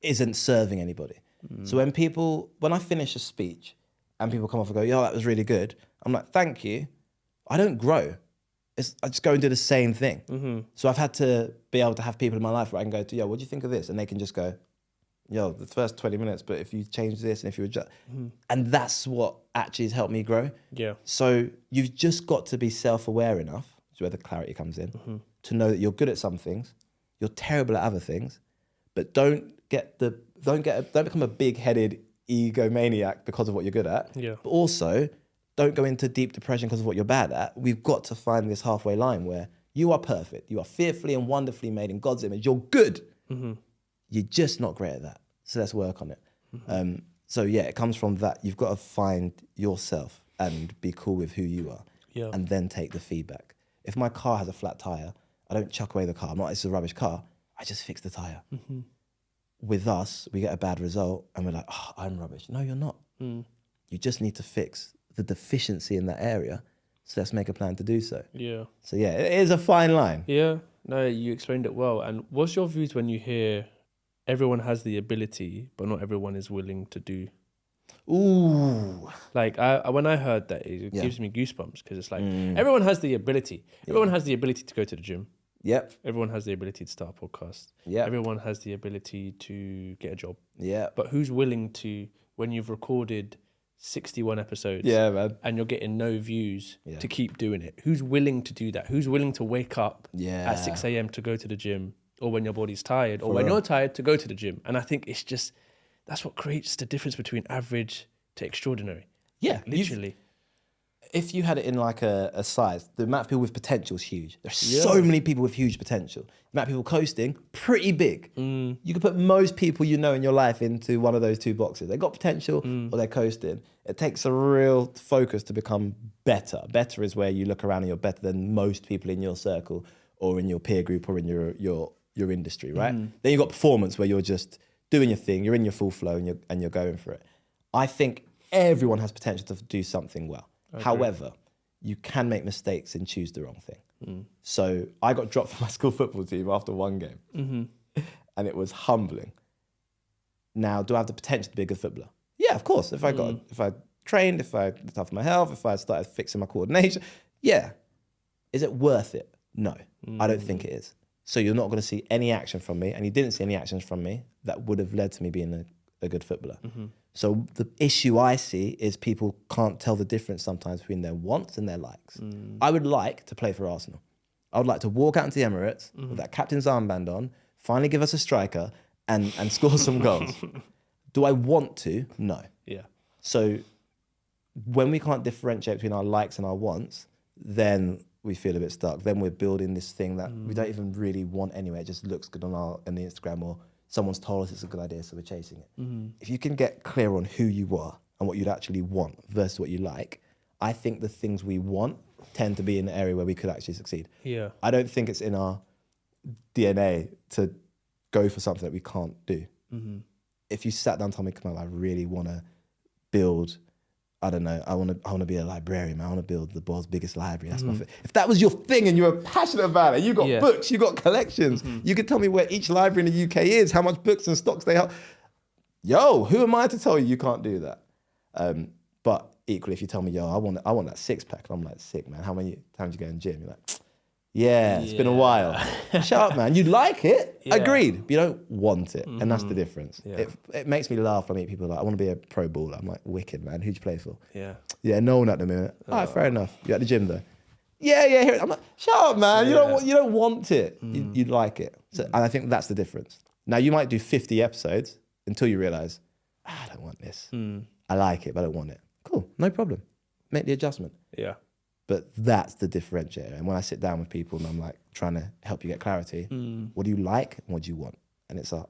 A: isn't serving anybody. So when I finish a speech and people come off and go, yo, that was really good, I'm like, thank you. I don't grow. I just go and do the same thing. So I've had to be able to have people in my life where I can go to, yo, what do you think of this? And they can just go, the first 20 minutes, but if you change this and if you adjust, and that's what actually has helped me grow.
B: Yeah.
A: So you've just got to be self-aware enough, which is where the clarity comes in, to know that you're good at some things, you're terrible at other things, but don't become a big-headed egomaniac because of what you're good at.
B: Yeah.
A: But also, don't go into deep depression because of what you're bad at. We've got to find this halfway line where you are perfect. You are fearfully and wonderfully made in God's image. You're good. You're just not great at that. So let's work on it. So yeah, it comes from that. You've got to find yourself and be cool with who you are.
B: Yeah.
A: And then take the feedback. If my car has a flat tire, I don't chuck away the car. I'm not, it's a rubbish car. I just fix the tire. With us, we get a bad result and we're like, oh, I'm rubbish. No, you're not. You just need to fix the deficiency in that area. So let's make a plan to do so.
B: Yeah.
A: So yeah, it is a fine line.
B: Yeah. No, you explained it well. And what's your views when you hear everyone has the ability, but not everyone is willing to do?
A: Ooh.
B: Like when I heard that, it gives me goosebumps because it's like everyone has the ability. Everyone has the ability to go to the gym.
A: Yep.
B: Everyone has the ability to start a podcast.
A: Yeah.
B: Everyone has the ability to get a job.
A: Yeah.
B: But who's willing to, when you've recorded 61 episodes
A: man.
B: and you're getting no views, to keep doing it? Who's willing to do that? Who's willing to wake up at 6 a.m. to go to the gym, or when your body's tired, or when you're tired to go to the gym? And I think it's just, that's what creates the difference between average to extraordinary.
A: Yeah.
B: Literally.
A: If you had it in like a size, the amount of people with potential is huge. There's so many people with huge potential. The amount of people coasting, pretty big. You could put most people you know in your life into one of those two boxes. They've got potential or they're coasting. It takes a real focus to become better. Better is where you look around and you're better than most people in your circle or in your peer group or in your industry, right? Then you've got performance where you're just doing your thing, you're in your full flow and you're going for it. I think everyone has potential to do something well. However, you can make mistakes and choose the wrong thing. So I got dropped from my school football team after one game. And it was humbling. Now, do I have the potential to be a good footballer? Yeah, of course. If I trained, if I looked after my health, if I started fixing my coordination, yeah. Is it worth it? No, I don't think it is. So you're not going to see any action from me, and you didn't see any actions from me that would have led to me being a good footballer. So the issue I see is people can't tell the difference sometimes between their wants and their likes. I would like to play for Arsenal. I would like to walk out into the Emirates with that captain's armband on, finally give us a striker and score some goals. Do I want to? No.
B: Yeah.
A: So when we can't differentiate between our likes and our wants, then we feel a bit stuck. Then we're building this thing that we don't even really want anyway. It just looks good on the Instagram, or someone's told us it's a good idea, so we're chasing it. If you can get clear on who you are and what you'd actually want versus what you like, I think the things we want tend to be in the area where we could actually succeed. Yeah. I don't think it's in our DNA to go for something that we can't do. If you sat down and told me, Kamal, I really want to build, I don't know, I want to be a librarian, man. I want to build the world's biggest library. That's my thing. If that was your thing and you were passionate about it, you got books, you got collections, you could tell me where each library in the UK is, how much books and stocks they have. Yo, who am I to tell you can't do that? But equally, if you tell me, yo, I want that six pack, and I'm like, sick, man. How many times you go in the gym? You're like, yeah, it's been a while. Shut up, man. You like it, agreed, but you don't want it, and that's the difference. It makes me laugh when I meet people like, I want to be a pro baller. I'm like, wicked, man. Who'd you play for? Yeah, no one at the minute. All right, fair enough. You at the gym though? Yeah, here it is. I'm like, shut up, man. You don't want it. You like it. So, and I think that's the difference. Now you might do 50 episodes until you realize, I don't want this. I like it, but I don't want it. Cool, no problem. Make the adjustment. Yeah. But that's the differentiator. And when I sit down with people and I'm like trying to help you get clarity, what do you like and what do you want? And it's like,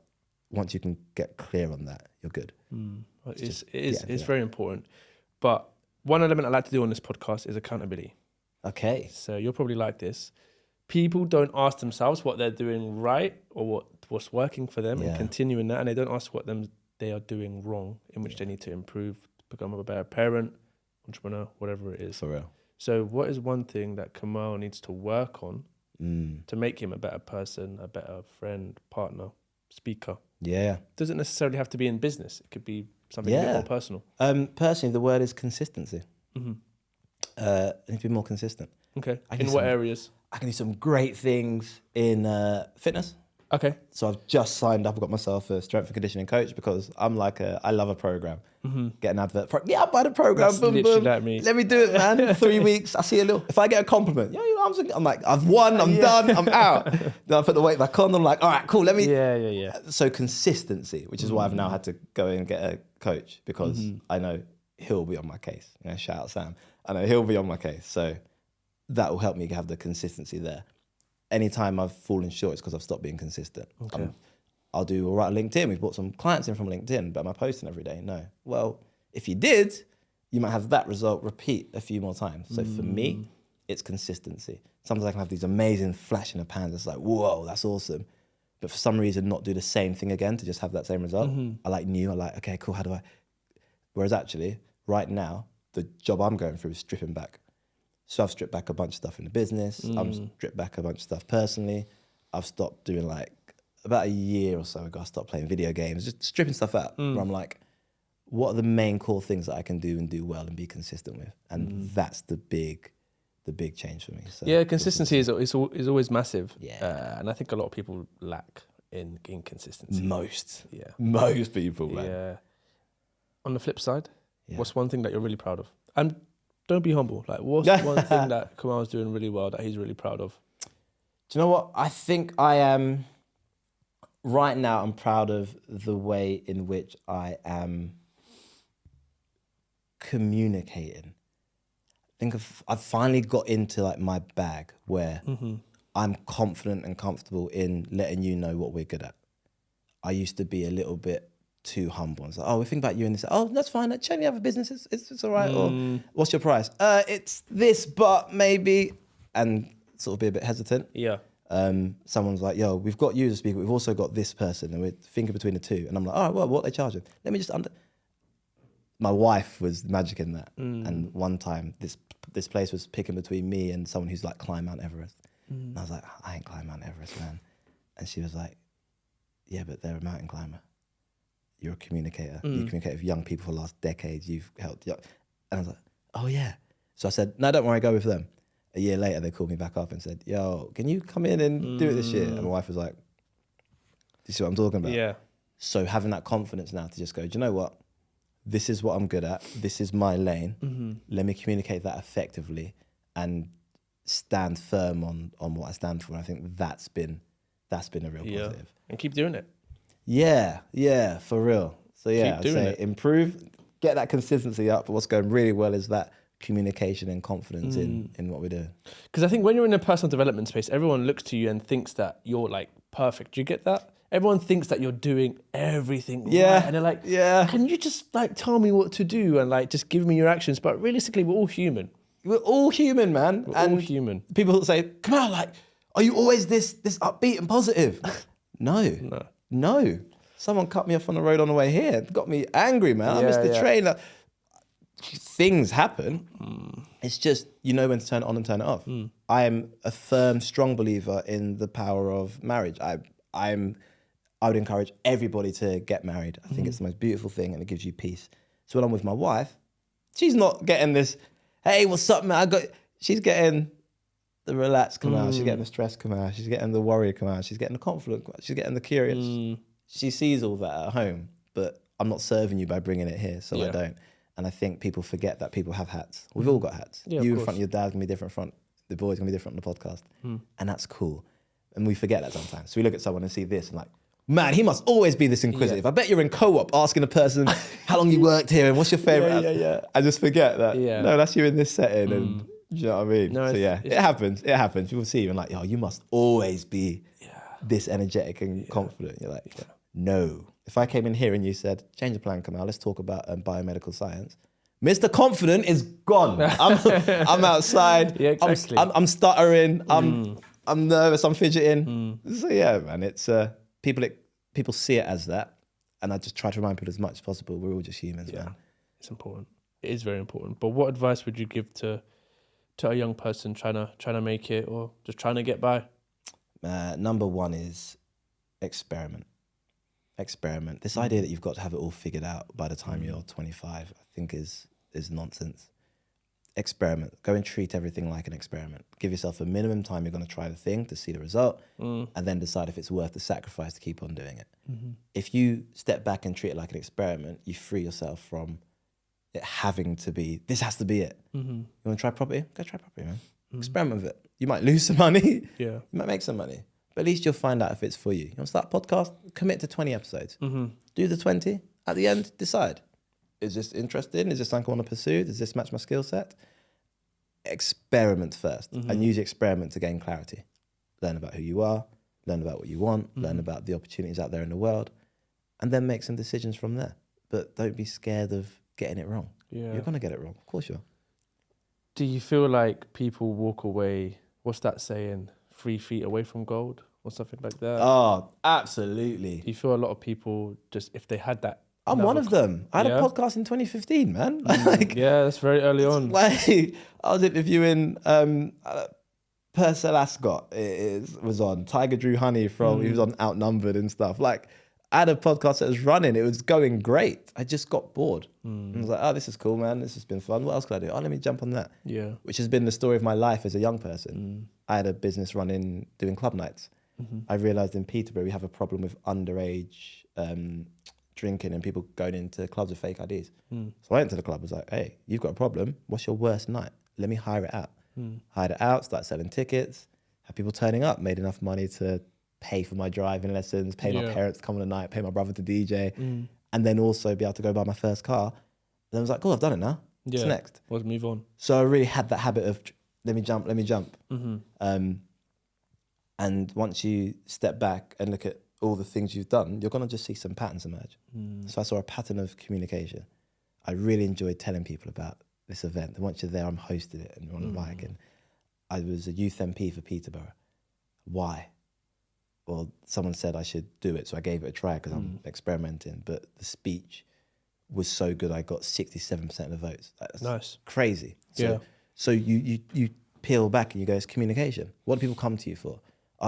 A: once you can get clear on that, you're good.
B: It's very important. But one element I like to do on this podcast is accountability. Okay. So you'll probably like this. People don't ask themselves what they're doing right or what's working for them and continuing that. And they don't ask what they are doing wrong, in which they need to improve, become a better parent, entrepreneur, whatever it is. For real. So what is one thing that Kamal needs to work on to make him a better person, a better friend, partner, speaker? Yeah. Doesn't necessarily have to be in business. It could be something a bit more personal. Personally, the word is consistency. I need to be more consistent. Okay. In what areas? I can do some great things in fitness. Okay.
A: So I've just signed up. I've got myself a strength and conditioning coach because I'm like I love a program. Get an advert. Yeah, I'll buy the program.
B: That's
A: boom,
B: literally
A: boom.
B: like me.
A: Let me do it, man. 3 weeks. I see a little. If I get a compliment, yeah, your arms. I'm like, I've won. I'm done. I'm out. Then I put the weight back on. I'm like, all right, cool. Let me.
B: Yeah.
A: So consistency, which is why I've now had to go and get a coach because I know he'll be on my case. You know, shout out Sam. I know he'll be on my case. So that will help me have the consistency there. Anytime I've fallen short, it's because I've stopped being consistent.
B: Okay.
A: I'll do all right on LinkedIn. We've brought some clients in from LinkedIn, but am I posting every day? No. Well, if you did, you might have that result repeat a few more times. So for me, it's consistency. Sometimes I can have these amazing flash in the pans. It's like, whoa, that's awesome. But for some reason, not do the same thing again to just have that same result. I like new. I like, okay, cool. How do I? Whereas actually, right now, the job I'm going through is stripping back. So I've stripped back a bunch of stuff in the business. I've stripped back a bunch of stuff personally. I've stopped doing about a year or so ago, I stopped playing video games, just stripping stuff out where I'm like, what are the main core things that I can do and do well and be consistent with? And that's the big change for me. So
B: yeah, consistency is always massive.
A: Yeah.
B: And I think a lot of people lack in consistency.
A: Most people, man.
B: Yeah. On the flip side, what's one thing that you're really proud of? And don't be humble. Like, what's one thing that Kamal's doing really well that he's really proud of?
A: Do you know what? I think I am, right now, I'm proud of the way in which I am communicating. I think I've finally got into like my bag where I'm confident and comfortable in letting you know what we're good at. I used to be a little bit too humble. It's like, oh, we think about you and this. Oh, that's fine. Check me have a business. It's all right. Or what's your price? It's this, but maybe, and sort of be a bit hesitant.
B: Yeah.
A: Someone's like, yo, we've got you as a speaker. We've also got this person, and we're thinking between the two. And I'm like, all right, well, what are they charging? Let me just My wife was magic in that. And one time, this place was picking between me and someone who's like climbed Mount Everest. And I was like, I ain't climbed Mount Everest, man. And she was like, yeah, but they're a mountain climber. You're a communicator. You communicate with young people for the last decades. You've helped. And I was like, oh yeah. So I said, no, don't worry, go with them. A year later, they called me back up and said, yo, can you come in and do it this year? And my wife was like, do you see what I'm talking about?
B: Yeah.
A: So having that confidence now to just go, do you know what? This is what I'm good at. This is my lane. Let me communicate that effectively and stand firm on what I stand for. And I think that's been a real positive.
B: And keep doing it.
A: Yeah, for real. So yeah, I'd say
B: it.
A: Improve, get that consistency up. But what's going really well is that communication and confidence in what we do.
B: Because I think when you're in a personal development space, everyone looks to you and thinks that you're like perfect. Do you get that? Everyone thinks that you're doing everything right. And they're like, can you just like tell me what to do and like just give me your actions? But realistically, we're all human.
A: We're all human, man.
B: We're all human.
A: People say, Kamal, like, are you always this upbeat and positive? No. Someone cut me off on the road on the way here. It got me angry, man. I missed the train. Like, things happen. It's just, you know when to turn it on and turn it off. I am a firm, strong believer in the power of marriage. I would encourage everybody to get married. I think it's the most beautiful thing and it gives you peace. So when I'm with my wife, she's not getting this, hey, what's up, man? She's getting the relaxed Kamal. She's getting the stress Kamal. She's getting the worried Kamal. She's getting the confident Kamal. She's getting the curious. She sees all that at home, but I'm not serving you by bringing it here, so I don't. And I think people forget that people have hats. We've all got hats. You in front of your dad can be different in front. The boy's gonna be different on the podcast. And that's cool. And we forget that sometimes. So we look at someone and see this and like, man, he must always be this inquisitive. I bet you're in co-op asking a person how long you worked here and what's your favorite. I just forget that. No, that's you in this setting. And do you know what I mean? No, so it happens. It happens. People see you and like, yo, you must always be this energetic and confident. You're like, no. If I came in here and you said, change the plan, Kamal, let's talk about biomedical science. Mr. Confident is gone. I'm outside. Exactly. I'm stuttering. I'm nervous. I'm fidgeting. So yeah, man, it's people see it as that, and I just try to remind people as much as possible. We're all just humans, man.
B: It's important. It is very important. But what advice would you give to a young person trying to make it or just trying to get by?
A: Number one is experiment. This idea that you've got to have it all figured out by the time you're 25, I think is nonsense. experiment. Go and treat everything like an experiment. Give yourself a minimum time you're going to try the thing to see the result, and then decide if it's worth the sacrifice to keep on doing it. If you step back and treat it like an experiment, you free yourself from it having to be, this has to be it. You want to try property? Go try property, man. Experiment with it. You might lose some money. You might make some money. But at least you'll find out if it's for you. You want to start a podcast? Commit to 20 episodes. Do the 20. At the end, decide. Is this interesting? Is this something I want to pursue? Does this match my skill set? Experiment first and use experiment to gain clarity. Learn about who you are, learn about what you want, learn about the opportunities out there in the world, and then make some decisions from there. But don't be scared of getting it wrong. You're going to get it wrong. Of course you are.
B: Do you feel like people walk away, what's that saying, 3 feet away from gold or something like that?
A: Oh, absolutely.
B: Do you feel a lot of people just, if they had that,
A: I'm one of them. I had a podcast in 2015, man.
B: That's very early on.
A: I was interviewing Purcell Ascot. Was on. Tiger Drew Honey he was on Outnumbered and stuff. Like, I had a podcast that was running. It was going great. I just got bored. I was like, oh, this is cool, man. This has been fun. What else could I do? Oh, let me jump on that. Which has been the story of my life as a young person. I had a business running, doing club nights. I realised in Peterborough we have a problem with underage drinking and people going into clubs with fake IDs. So I went to the club, was like, hey, you've got a problem. What's your worst night? Let me hire it out. Hired it out, start selling tickets, have people turning up, made enough money to pay for my driving lessons, pay my parents to come on the night, pay my brother to DJ, and then also be able to go buy my first car. And I was like, cool, I've done it now. What's next?
B: Let's move on.
A: So I really had that habit of, let me jump. And once you step back and look at all the things you've done, you're going to just see some patterns emerge. So I saw a pattern of communication. I really enjoyed telling people about this event. And once you're there, I'm hosting it and you're on the mic. And I was a youth MP for Peterborough. Why? Well, someone said I should do it, so I gave it a try because I'm experimenting. But the speech was so good, I got 67% of the votes. That's
B: nice.
A: Crazy. So you peel back and you go, it's communication. What do people come to you for?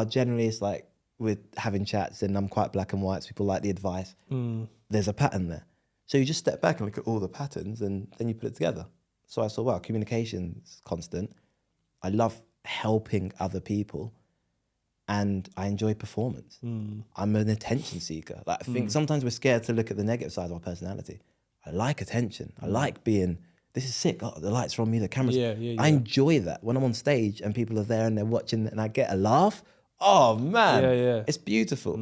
A: Generally, it's like, we're having chats and I'm quite black and white, so people like the advice. There's a pattern there. So you just step back and look at all the patterns and then you put it together. So I saw, wow, communication's constant. I love helping other people and I enjoy performance. I'm an attention seeker. Like, I think sometimes we're scared to look at the negative side of our personality. I like attention. I like being, this is sick. Oh, the lights are on me, the cameras. I enjoy that. When I'm on stage and people are there and they're watching and I get a laugh, oh man, it's beautiful.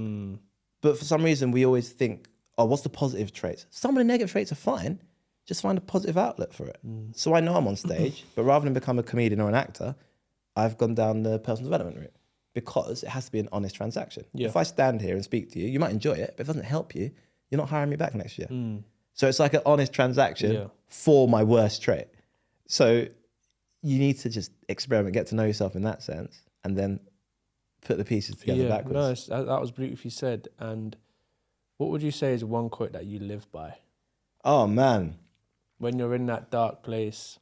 A: But for some reason, we always think, oh, what's the positive traits? Some of the negative traits are fine. Just find a positive outlet for it. So I know I'm on stage, but rather than become a comedian or an actor, I've gone down the personal development route because it has to be an honest transaction. If I stand here and speak to you, you might enjoy it, but if it doesn't help you, you're not hiring me back next year. So it's like an honest transaction for my worst trait. So you need to just experiment, get to know yourself in that sense, and then put the pieces together backwards.
B: No, that was beautifully said. And what would you say is one quote that you live by?
A: Oh, man.
B: When you're in that dark place.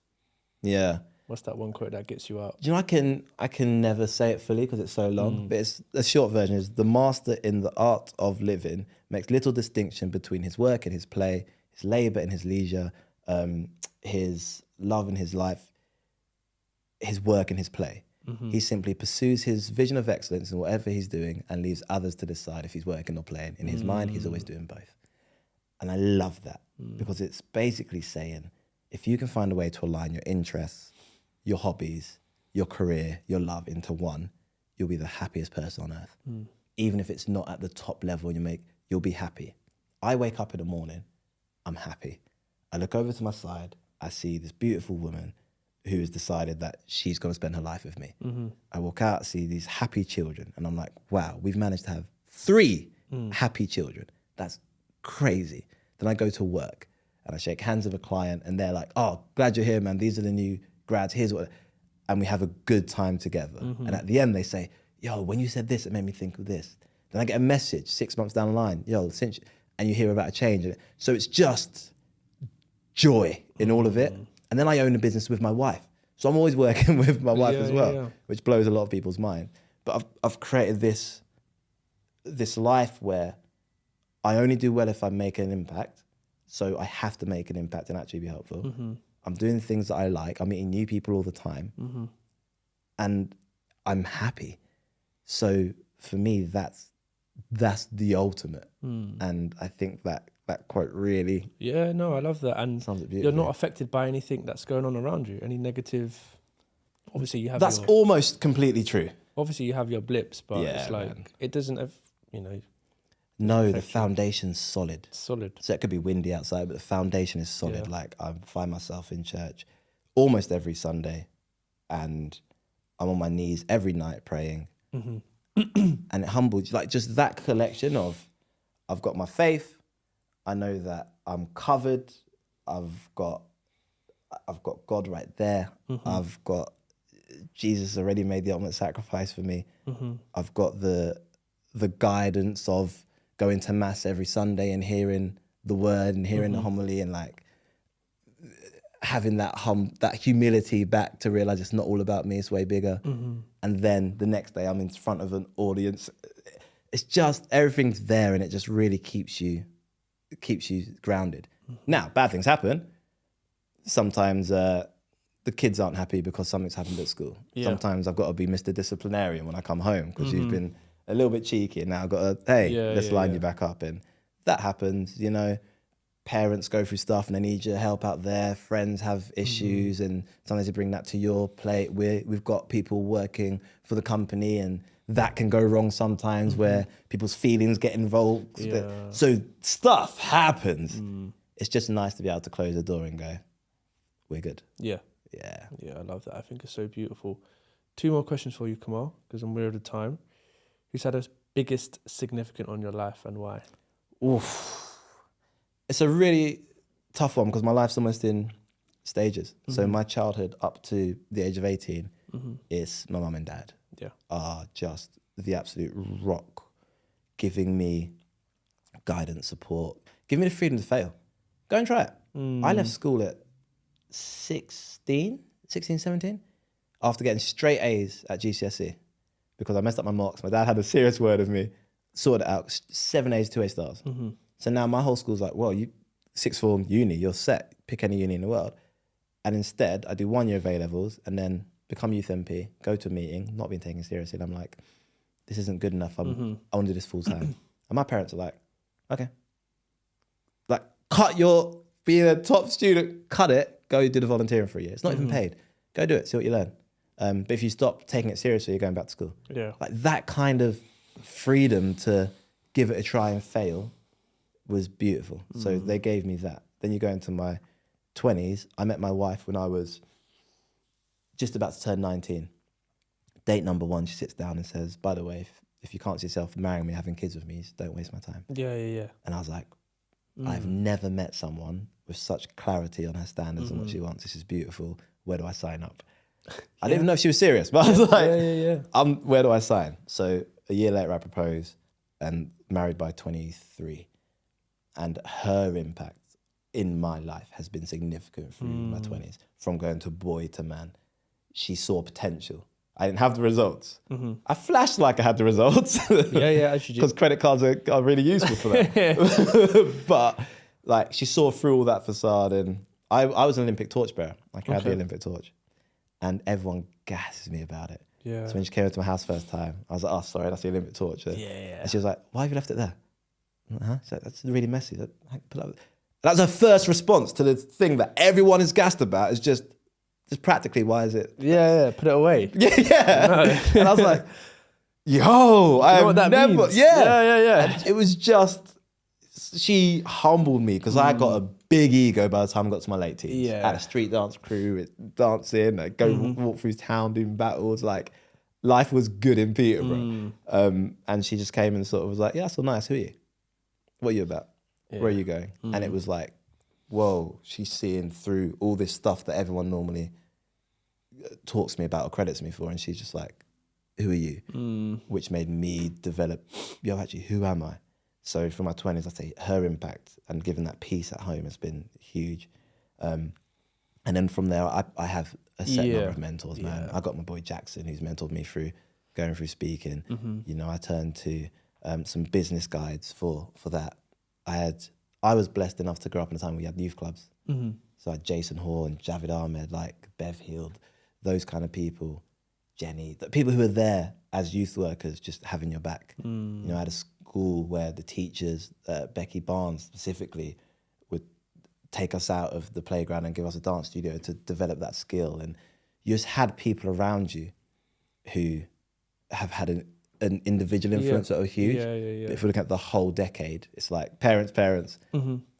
A: Yeah.
B: What's that one quote that gets you out?
A: Do you know, I can never say it fully because it's so long, but it's the short version is, the master in the art of living makes little distinction between his work and his play, his labour and his leisure, his love and his life, his work and his play. He simply pursues his vision of excellence in whatever he's doing and leaves others to decide if he's working or playing. In his mind, he's always doing both. And I love that because it's basically saying, if you can find a way to align your interests, your hobbies, your career, your love into one, you'll be the happiest person on earth. Even if it's not at the top level you'll be happy. I wake up in the morning, I'm happy. I look over to my side, I see this beautiful woman who has decided that she's going to spend her life with me. I walk out, see these happy children, and I'm like, wow, we've managed to have 3 happy children. That's crazy. Then I go to work and I shake hands with a client and they're like, oh, glad you're here, man. These are the new grads. Here's what, and we have a good time together. And at the end they say, yo, when you said this, it made me think of this. Then I get a message 6 months down the line, yo, and you hear about a change. So it's just joy in all of it. And then I own a business with my wife. So I'm always working with my wife as well, which blows a lot of people's mind. But I've created this life where I only do well if I make an impact. So I have to make an impact and actually be helpful. I'm doing things that I like. I'm meeting new people all the time. And I'm happy. So for me, that's the ultimate. And I think that quote really...
B: Yeah, no, I love that. And you're not affected by anything that's going on around you, any negative... Obviously, you have
A: That's almost completely true.
B: Obviously, you have your blips, but it's like, man. It doesn't have,
A: No, the foundation's solid.
B: Solid.
A: So it could be windy outside, but the foundation is solid. Yeah. Like, I find myself in church almost every Sunday, and I'm on my knees every night praying. And it humbles you. Like, just that collection of, I've got my faith, I know that I'm covered, I've got God right there, I've got Jesus already made the ultimate sacrifice for me. I've got the guidance of going to mass every Sunday and hearing the word and hearing the homily, and like having that humility back to realize it's not all about me, it's way bigger. And then the next day I'm in front of an audience. It's just, everything's there, and it just really keeps you grounded. Now, bad things happen. Sometimes the kids aren't happy because something's happened at school. Yeah. Sometimes I've got to be Mr. Disciplinarian when I come home because you've been a little bit cheeky, and now I've got to, let's line you back up. And that happens, Parents go through stuff and they need your help out there. Friends have issues, and sometimes you bring that to your plate. We've got people working for the company, and that can go wrong sometimes where people's feelings get involved. Yeah. So stuff happens. It's just nice to be able to close the door and go, we're good. Yeah. Yeah.
B: Yeah, I love that. I think it's so beautiful. 2 more questions for you, Kamal, because I'm weird of time. Who's had the biggest significant on your life and why?
A: Oof. It's a really tough one because my life's almost in stages. So my childhood up to the age of 18 is my mum and dad. Yeah. Are just the absolute rock, giving me guidance, support, giving me the freedom to fail. Go and try it. I left school at 16, 17, after getting straight A's at GCSE because I messed up my marks. My dad had a serious word of me, sorted it out, 7 A's, 2 A stars. So now my whole school's like, well, you sixth form uni, you're set, pick any uni in the world. And instead, I do 1 year of A-levels and then become youth MP, go to a meeting, not being taken seriously. And I'm like, this isn't good enough. I want to do this full time. And my parents are like, okay. Like, cut your being a top student, cut it, go do the volunteering for a year. It's not even paid. Go do it, see what you learn. But if you stop taking it seriously, you're going back to school. Yeah. Like that kind of freedom to give it a try and fail was beautiful. So they gave me that. Then you go into my 20s. I met my wife when I was just about to turn 19. Date number 1, she sits down and says, by the way, if you can't see yourself marrying me, having kids with me, don't waste my time. Yeah. And I was like, I've never met someone with such clarity on her standards and what she wants. This is beautiful. Where do I sign up? I didn't even know if she was serious, but I was like, where do I sign? So a year later I proposed and married by 23. And her impact in my life has been significant through my 20s, from going to boy to man. She saw potential. I didn't have the results. I flashed like I had the results. Because credit cards are really useful for that. But like, she saw through all that facade, and I was an Olympic torchbearer. I carried the Olympic torch, and everyone gasses me about it. Yeah. So when she came into my house first time, I was like, oh, sorry, that's the Olympic torch. And she was like, why have you left it there? She's like, that's really messy. That's her first response to the thing that everyone is gassed about. Is just practically, why is it?
B: Yeah, put it away.
A: Yeah. No. And I was like, yo, I have never. Means? Yeah. And it was just, she humbled me because I got a big ego by the time I got to my late teens. Yeah. I had a street dance crew, dancing, I'd go walk through town doing battles. Like, life was good in Peterborough. And she just came and sort of was like, yeah, that's so nice. Who are you? What are you about? Yeah. Where are you going? And it was like, whoa, she's seeing through all this stuff that everyone normally talks to me about or credits me for. And she's just like, who are you? Which made me develop, actually, who am I? So for my 20s, I'd say her impact and giving that peace at home has been huge. And then from there, I have a set number of mentors, man. I got my boy Jackson, who's mentored me through going through speaking. I turned to some business guides for that. I was blessed enough to grow up in a time where we had youth clubs. So like Jason Horn, Javid Ahmed, like Bev Heald, those kind of people, Jenny, the people who are there as youth workers, just having your back. You know, I had a school where the teachers, Becky Barnes specifically, would take us out of the playground and give us a dance studio to develop that skill. And you just had people around you who have had an individual influence that are huge. But if we look at the whole decade, it's like parents,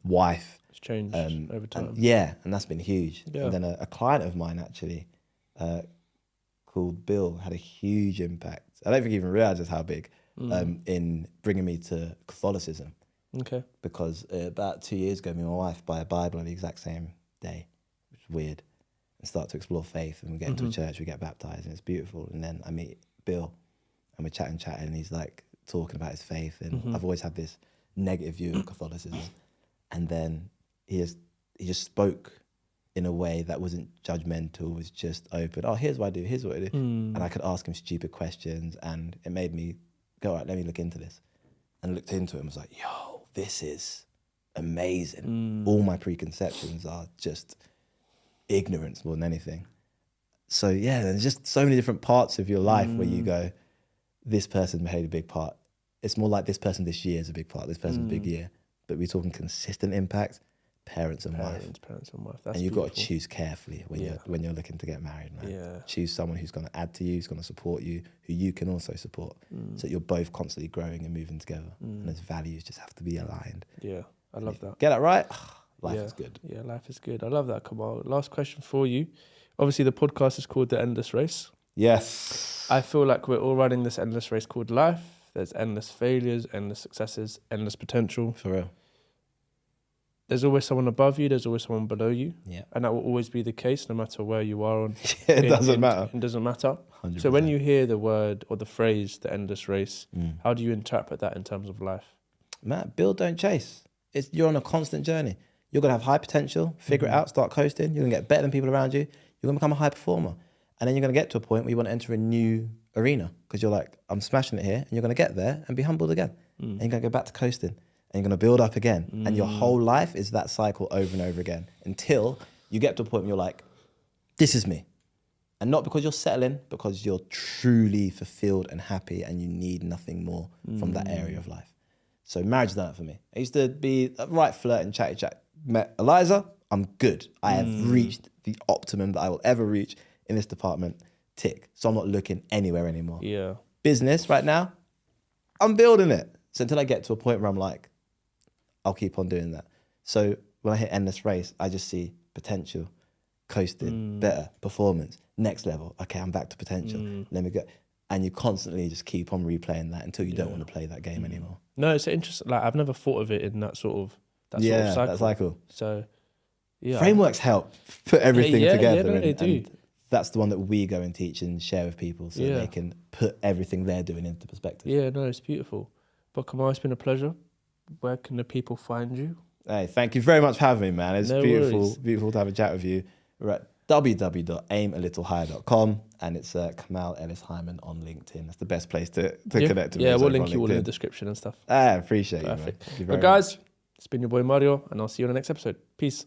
A: wife.
B: It's changed over time.
A: And that's been huge. And then a client of mine actually called Bill had a huge impact. I don't think he even realised just how big in bringing me to Catholicism.
B: Okay.
A: Because about 2 years ago, me and my wife buy a Bible on the exact same day, which is weird, and start to explore faith. And we get into a church, we get baptised, and it's beautiful. And then I meet Bill, and we're chatting, and he's like talking about his faith. And I've always had this negative view of Catholicism. And then he just spoke in a way that wasn't judgmental, was just open. Oh, here's what I do, here's what I do. And I could ask him stupid questions, and it made me go, all right, let me look into this. And looked into it and was like, yo, this is amazing. All my preconceptions are just ignorance more than anything. So yeah, there's just so many different parts of your life where you go, this person played a big part. It's more like this person this year is a big part, this person's a big year. But we're talking consistent impact, parents and wife.
B: That's
A: and you've got to choose carefully when you're looking to get married, man.
B: Yeah.
A: Choose someone who's going to add to you, who's going to support you, who you can also support, so that you're both constantly growing and moving together. And those values just have to be aligned.
B: Yeah, I love that.
A: Get that right? Life is good.
B: Yeah, life is good. I love that, Kamal. Last question for you. Obviously, the podcast is called The Endless Race.
A: Yes.
B: I feel like we're all running this endless race called life. There's endless failures, endless successes, endless potential.
A: For real.
B: There's always someone above you, there's always someone below you.
A: Yeah.
B: And that will always be the case, no matter where you are.
A: It doesn't matter.
B: It doesn't matter.
A: 100%.
B: So when you hear the word or the phrase, the endless race, how do you interpret that in terms of life?
A: Matt, build, don't chase. You're on a constant journey. You're going to have high potential, figure it out, start coasting. You're going to get better than people around you. You're going to become a high performer. And then you're going to get to a point where you want to enter a new arena because you're like, I'm smashing it here. And you're going to get there and be humbled again. And you're going to go back to coasting. And you're going to build up again. And your whole life is that cycle over and over again until you get to a point where you're like, this is me. And not because you're settling, because you're truly fulfilled and happy and you need nothing more from that area of life. So marriage done it for me. I used to be a right flirting, chatty chat. Met Eliza, I'm good. I have reached the optimum that I will ever reach in this department. Tick. So I'm not looking anywhere anymore.
B: Yeah.
A: Business right now, I'm building it. So until I get to a point where I'm like, I'll keep on doing that. So when I hit endless race, I just see potential, coasting, better, performance, next level. Okay, I'm back to potential. Let me go. And you constantly just keep on replaying that until you don't want to play that game anymore.
B: No, it's interesting. Like I've never thought of it in that sort of cycle.
A: That cycle.
B: So yeah.
A: Frameworks help put everything together.
B: Yeah, no, they do.
A: And that's the one that we go and teach and share with people so they can put everything they're doing into perspective.
B: Yeah, no, it's beautiful. But Kamal, it's been a pleasure. Where can the people find you?
A: Hey, thank you very much for having me, man. It's
B: worries.
A: Beautiful to have a chat with you. We're at www.aimalittlehigher.com and it's Kamal Ellis Hyman on LinkedIn. That's the best place to connect with me.
B: Yeah, we'll link you all in the description and stuff.
A: I appreciate you, man.
B: But guys, it's been your boy Mario and I'll see you on the next episode. Peace.